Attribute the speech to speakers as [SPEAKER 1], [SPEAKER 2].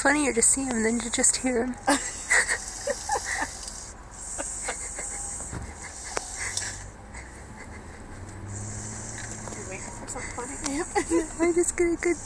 [SPEAKER 1] funnier to see him than to just hear him.
[SPEAKER 2] You waiting for something funny to happen?
[SPEAKER 1] I just get a good